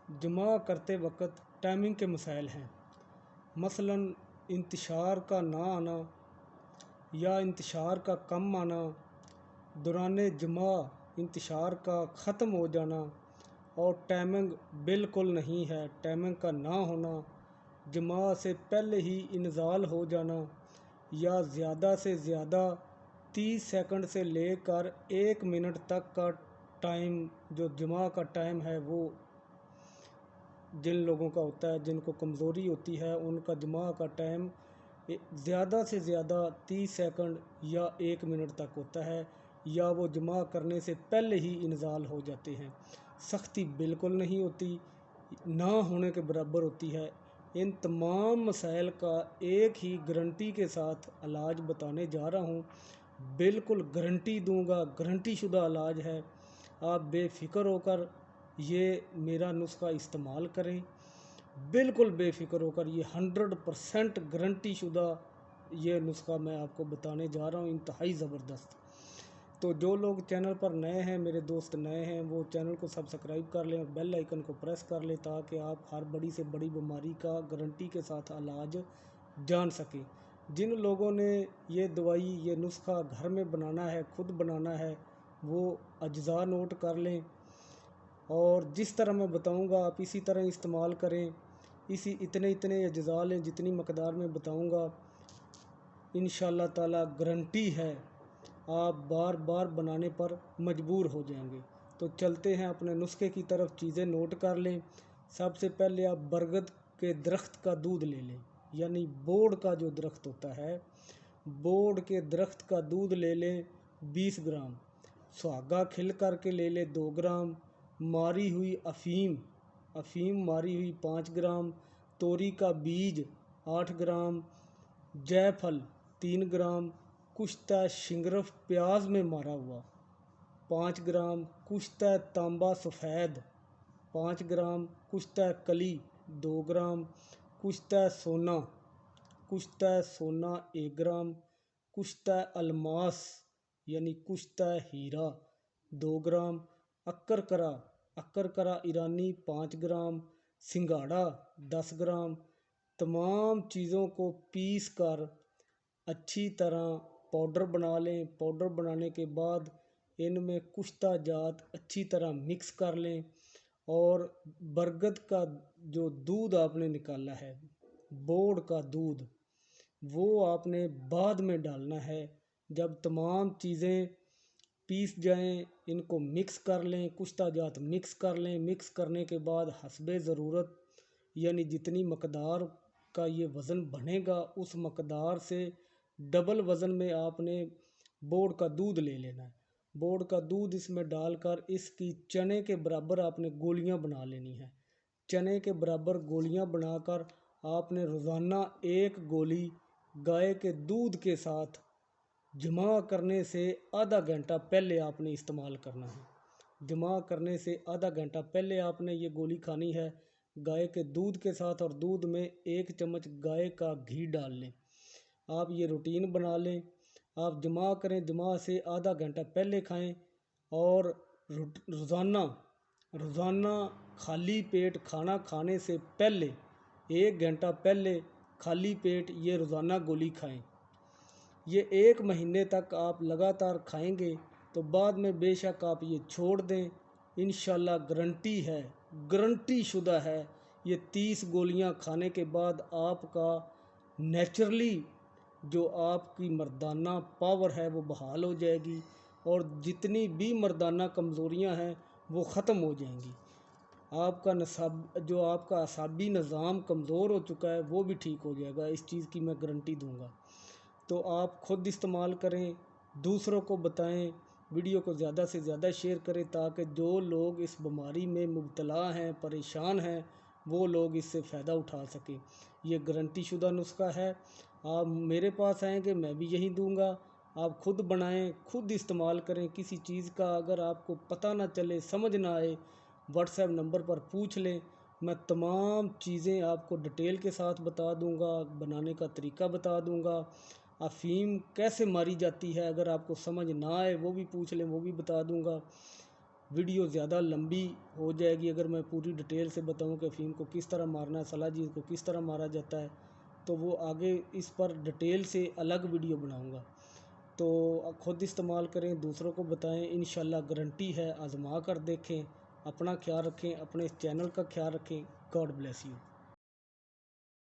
जमा करते वक्त टाइमिंग के मसाइल हैं, मसलन इंतशार का ना आना या इंतशार का कम आना, दौरान जमा इंतशार का ख़त्म हो जाना और टाइमिंग बिल्कुल नहीं है, टाइमिंग का ना होना, जमा से पहले ही इंज़ाल हो जाना या ज़्यादा से ज़्यादा 30 सेकंड से लेकर 1 मिनट तक का टाइम, जो जमा का टाइम है वो जिन लोगों का होता है, जिनको कमज़ोरी होती है, उनका जमा का टाइम ज़्यादा से ज़्यादा 30 सेकंड या 1 मिनट तक होता है, या वो जमा करने से पहले ही इंज़ाल हो जाते हैं। सख्ती बिल्कुल नहीं होती, ना होने के बराबर होती है। इन तमाम मसाइल का एक ही गारंटी के साथ इलाज बताने जा रहा हूँ, बिल्कुल गारंटी दूंगा, गारंटी शुदा इलाज है। आप बेफ़िक्र होकर ये मेरा नुस्खा इस्तेमाल करें, बिल्कुल बेफ़िक्र होकर। ये 100% गारंटी शुदा ये नुस्खा मैं आपको बताने जा रहा हूँ, इंतहाई ज़बरदस्त। तो जो लोग चैनल पर नए हैं, मेरे दोस्त नए हैं, वो चैनल को सब्सक्राइब कर लें और बेल आइकन को प्रेस कर लें, ताकि आप हर बड़ी से बड़ी बीमारी का गारंटी के साथ इलाज जान सकें। जिन लोगों ने ये दवाई, ये नुस्खा घर में बनाना है, खुद बनाना है, वो अज्जा नोट कर लें और जिस तरह मैं बताऊंगा आप इसी तरह इस्तेमाल करें। इतने अज्जा लें जितनी मकदार में बताऊंगा। इंशाअल्लाह ताला गारंटी है, आप बार बार बनाने पर मजबूर हो जाएंगे। तो चलते हैं अपने नुस्खे की तरफ, चीज़ें नोट कर लें। सबसे पहले आप बरगद के दरख्त का दूध ले लें, यानी बोड़ का जो दरख्त होता है, बोड़ के दरख्त का दूध ले लें 20 ग्राम, सुहागा खिल करके ले लें 2 ग्राम, मारी हुई अफ़ीम मारी हुई 5 ग्राम, तोरी का बीज 8 ग्राम, जायफल 3 ग्राम, कुश्ता शिंगरफ प्याज में मारा हुआ 5 ग्राम, कुश्ता तांबा सफ़ेद 5 ग्राम, कुश्ता कली 2 ग्राम, कुश्ता सोना 1 ग्राम, कुश्ता अलमास यानी कुश्ता हीरा 2 ग्राम, अक्कर करा ईरानी 5 ग्राम, सिंगाड़ा 10 ग्राम। तमाम चीज़ों को पीस कर अच्छी तरह पाउडर बना लें। पाउडर बनाने के बाद इनमें कुश्ता जात अच्छी तरह मिक्स कर लें और बरगद का जो दूध आपने निकाला है, बोड़ का दूध, वो आपने बाद में डालना है। जब तमाम चीज़ें पीस जाएं, इनको मिक्स कर लें, कुश्ता जात मिक्स कर लें। मिक्स करने के बाद हस्बे ज़रूरत, यानी जितनी मकदार का ये वज़न बनेगा उस मकदार से डबल वज़न में आपने बोड़ का दूध ले लेना है। बोड़ का दूध इसमें डालकर इसकी चने के बराबर आपने गोलियां बना लेनी है। चने के बराबर गोलियां बनाकर आपने रोज़ाना 1 गोली गाय के दूध के साथ जमा करने से आधा घंटा पहले आपने इस्तेमाल करना है। जमा करने से आधा घंटा पहले आपने ये गोली खानी है गाय के दूध के साथ, और दूध में 1 चम्मच गाय का घी डाल लें। आप ये रूटीन बना लें, आप जमा करें, जमा से आधा घंटा पहले खाएं और रोज़ाना खाली पेट, खाना खाने से पहले 1 घंटा पहले खाली पेट ये रोज़ाना गोली खाएं। ये 1 महीने तक आप लगातार खाएंगे तो बाद में बेशक आप ये छोड़ दें, इंशाल्लाह गारंटी है, गारंटी शुदा है। ये 30 गोलियां खाने के बाद आपका नेचुरली जो आपकी मर्दाना पावर है वो बहाल हो जाएगी और जितनी भी मर्दाना कमज़ोरियां हैं वो ख़त्म हो जाएंगी। आपका असाबी निज़ाम कमज़ोर हो चुका है वो भी ठीक हो जाएगा, इस चीज़ की मैं गारंटी दूंगा। तो आप ख़ुद इस्तेमाल करें, दूसरों को बताएं, वीडियो को ज़्यादा से ज़्यादा शेयर करें, ताकि जो लोग इस बीमारी में मुब्तला हैं, परेशान हैं, वो लोग इससे फ़ायदा उठा सकें। ये गारंटी शुदा नुस्खा है। आप मेरे पास आएंगे, मैं भी यही दूंगा। आप खुद बनाएं, खुद इस्तेमाल करें। किसी चीज़ का अगर आपको पता ना चले, समझ ना आए, व्हाट्सएप नंबर पर पूछ लें, मैं तमाम चीज़ें आपको डिटेल के साथ बता दूंगा, बनाने का तरीका बता दूंगा। अफ़ीम कैसे मारी जाती है अगर आपको समझ ना आए वो भी पूछ लें, वो भी बता दूंगा। ویڈیو زیادہ لمبی ہو جائے گی اگر میں پوری ڈیٹیل سے بتاؤں کہ افیم کو کس طرح مارنا ہے، سلاجیز کو کس طرح مارا جاتا ہے، تو وہ آگے اس پر ڈیٹیل سے الگ ویڈیو بناؤں گا۔ تو خود استعمال کریں، دوسروں کو بتائیں، انشاءاللہ گارنٹی ہے، آزما کر دیکھیں، اپنا خیال رکھیں، اپنے اس چینل کا خیال رکھیں۔ God bless you.